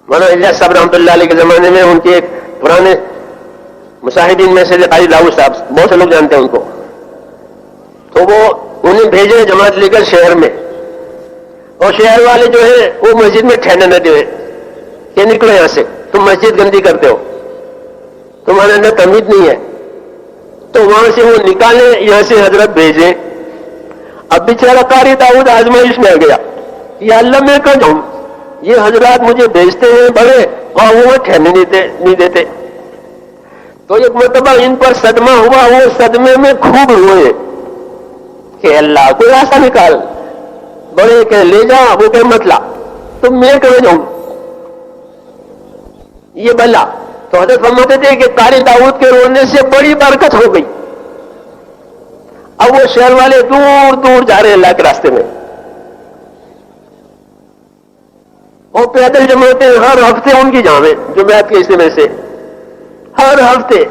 مولانا الیاس صاحب رحمۃ اللہ علیہ کے زمانے میں ان کے ایک پرانے مشاہدین میں سے قاری داؤد صاحب، بہت سے لوگ جانتے ہیں ان کو، تو وہ انہیں بھیجے جماعت لے کر شہر میں، اور شہر والے جو ہے وہ مسجد میں ٹھہرنے نہ دے کہ نکلو یہاں سے، تم مسجد گندی کرتے ہو، تمہارے اندر تمیز نہیں ہے، تو وہاں سے وہ نکالے، یہاں سے حضرت بھیجے۔ اب بیچارہ قاری داؤد آزمائش میں آ گیا، یا اللہ میں کہاں جاؤں، یہ حضرات مجھے بھیجتے ہیں بڑے اور وہ ٹھہرنے نہیں دیتے۔ تو ایک مرتبہ ان پر صدمہ ہوا، وہ صدمے میں خوب روئے کہ اللہ کوئی راستہ نکال، بڑے کہ لے جا، وہ کہ مت لا، تو میں کہاں جاؤں یہ بلا۔ تو حضرت فرماتے تھے کہ قاری داؤد کے رونے سے بڑی برکت ہو گئی، اب وہ شہر والے دور دور جا رہے ہیں اللہ کے راستے میں، اور پیدل جماعتیں ہر ہفتے ان کی جامع جمعیت کے اجتماع سے ہر ہفتے،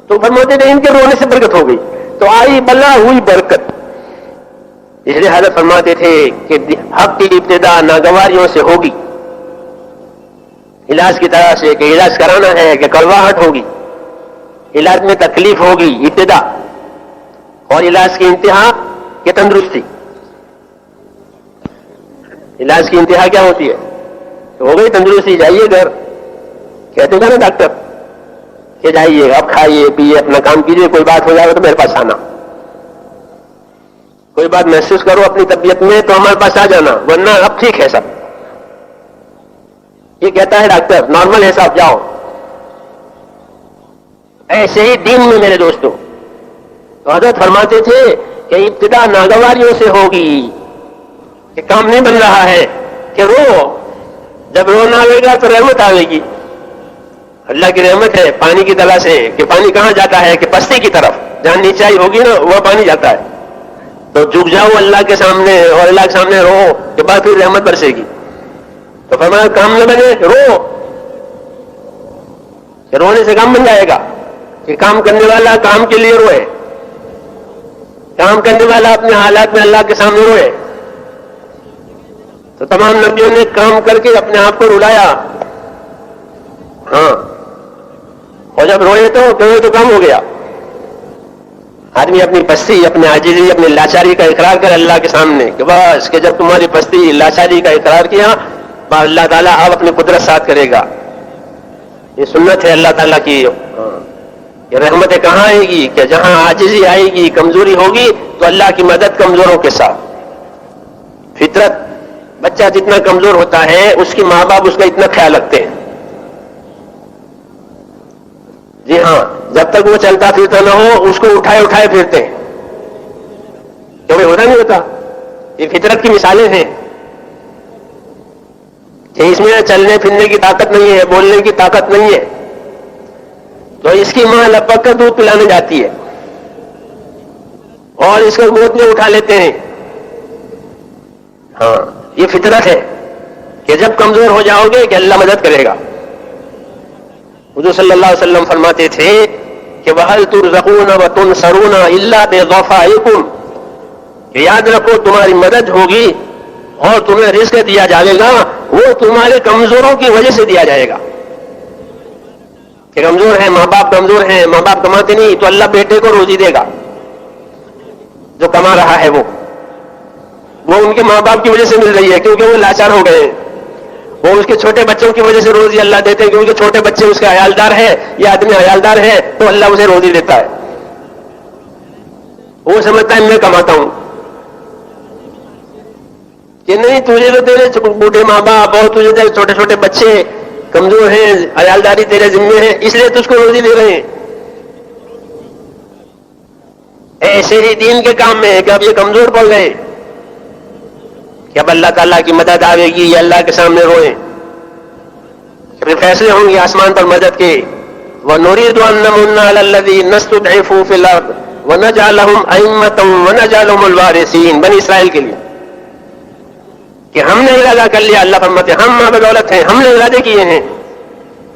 تو فرماتے تھے ان کے رونے سے برکت ہو گئی، تو آئی بلا ہوئی برکت۔ اس لیے حضرت فرماتے تھے کہ حق کی ابتدا ناگواریوں سے ہوگی، علاج کی طرح سے، کہ علاج کرانا ہے کہ کڑواہٹ ہوگی، علاج میں تکلیف ہوگی ابتدا، اور علاج کی انتہا کہ تندرستی۔ علاج کی انتہا کیا ہوتی ہے؟ ہو گئی تندرستی، جائیے گھر، کہتے تھے نا ڈاکٹر کہ جائیے اب کھائیے پیئے اپنا کام کیجیے، کوئی بات ہو جائے تو میرے پاس آنا، کوئی بات محسوس کرو اپنی طبیعت میں تو ہمارے پاس آ جانا، ورنہ اب ٹھیک ہے سب، یہ کہتا ہے ڈاکٹر، نارمل ہے صاحب جاؤ۔ ایسے ہی دین میں میرے دوستوں، تو حضرت فرماتے تھے کہ ابتدا ناگواریوں سے ہوگی، کہ کام نہیں بن رہا ہے کہ رو، جب رونا آئے گا تو رحمت آئے گی، اللہ کی رحمت ہے پانی کی طرح سے، کہ پانی کہاں جاتا ہے کہ پستی کی طرف، جہاں نیچائی ہوگی نا وہ پانی جاتا ہے، تو جھک جاؤ اللہ کے سامنے اور اللہ کے سامنے رو، کہ بعد پھر رحمت برسے گی۔ تو فرمایا کام نہ بنے رو، کہ رونے سے کام بن جائے گا، کہ کام کرنے والا کام کے لیے روئے، کام کرنے والا اپنے حالات میں اللہ کے سامنے روئے۔ تو تمام نبیوں نے کام کر کے اپنے آپ کو رلایا، ہاں، اور جب روئے تو کام ہو گیا۔ آدمی اپنی پستی، اپنے عاجزی، اپنی لاچاری کا اقرار کر اللہ کے سامنے، کہ بس کہ جب تمہاری پستی لاچاری کا اقرار کیا، اللہ تعالیٰ اب اپنی قدرت ساتھ کرے گا۔ یہ سنت ہے اللہ تعالیٰ کی، یہ رحمتیں کہاں آئے گی کہ جہاں عاجزی آئے گی، کمزوری ہوگی، تو اللہ کی مدد کمزوروں کے ساتھ۔ فطرت، بچہ جتنا کمزور ہوتا ہے اس کی ماں باپ اس کا اتنا خیال رکھتے ہیں، جی ہاں، جب تک وہ چلتا پھرتا نہ ہو اس کو اٹھائے پھرتے ہیں، کیونکہ ہوتا نہیں ہوتا۔ یہ فطرت کی مثالیں ہیں کہ اس میں چلنے پھرنے کی طاقت نہیں ہے، بولنے کی طاقت نہیں ہے، تو اس کی ماں لپک کر دودھ پلانے جاتی ہے اور اس کو گود میں اٹھا لیتے ہیں۔ ہاں، یہ فطرت ہے کہ جب کمزور ہو جاؤ گے کہ اللہ مدد کرے گا۔ حضور صلی اللہ علیہ وسلم فرماتے تھے کہ وَهَلْ تُرْزَقُونَ وَتُنْصَرُونَ إِلَّا بِضُعَفَائِكُمْ، کہ یاد رکھو تمہاری مدد ہوگی اور تمہیں رزق دیا جائے گا، وہ تمہارے کمزوروں کی وجہ سے دیا جائے گا۔ کہ کمزور ہیں، ماں باپ کمزور ہیں، ماں باپ کماتے نہیں، تو اللہ بیٹے کو روزی دے گا، جو کما رہا ہے وہ ان کے ماں باپ کی وجہ سے مل رہی ہے، کیونکہ وہ لاچار ہو گئے ہیں۔ وہ اس کے چھوٹے بچوں کی وجہ سے روزی اللہ دیتے ہیں، کیونکہ چھوٹے بچے اس کا عیالدار ہے، یہ آدمی عیالدار ہے تو اللہ اسے روزی دیتا ہے۔ وہ سمجھتا ہے میں کماتا ہوں، کہ نہیں، تجھے تو تیرے بوڑھے ماں باپ اور تجھے تیرے چھوٹے چھوٹے بچے کمزور ہیں، عیالداری تیرے ذمے ہے، اس لیے تجھ کو روزی دے رہے ہیں۔ ایسے ہی دین کے کام میں ہے کہ اب یہ کمزور پڑ گئے، کہ اب اللہ تعالیٰ کی مدد آئے گی، یا اللہ کے سامنے روئیں، پھر فیصلے ہوں گے آسمان پر مدد کے۔ وَنُرِيدُ أَن نَّمُنَّ عَلَى الَّذِينَ اسْتُضْعِفُوا فِي الْأَرْضِ وَنَجْعَلَهُمْ أَئِمَّةً وَنَجْعَلَهُمُ الْوَارِثِينَ، بنی اسرائیل کے لیے، کہ ہم نے ارادہ کر لیا، اللہ فرماتے ہیں ہم بدولت ہیں، ہم نے ارادے کیے ہیں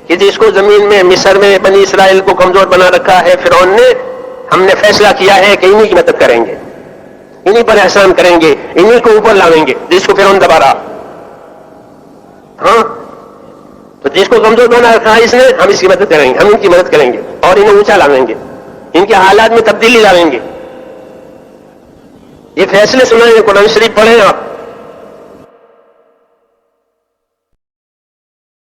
کہ جس کو زمین میں مصر میں بنی اسرائیل کو کمزور بنا رکھا ہے فرعون نے، ہم نے فیصلہ کیا ہے کہ انہی کی مدد کریں گے، انہی پر احسان کریں گے، انہی کو اوپر لاویں گے جس کو فرعون دبا رہا۔ ہاں، جس کو کمزور بنا رکھا ہے اس نے، ہم اس کی مدد کریں گے، ہم ان کی مدد کریں گے اور انہیں اونچا لائیں گے، ان کے حالات میں تبدیلی لائیں گے. یہ فیصلے سنیں گے، قرآن شریف پڑھیں آپ.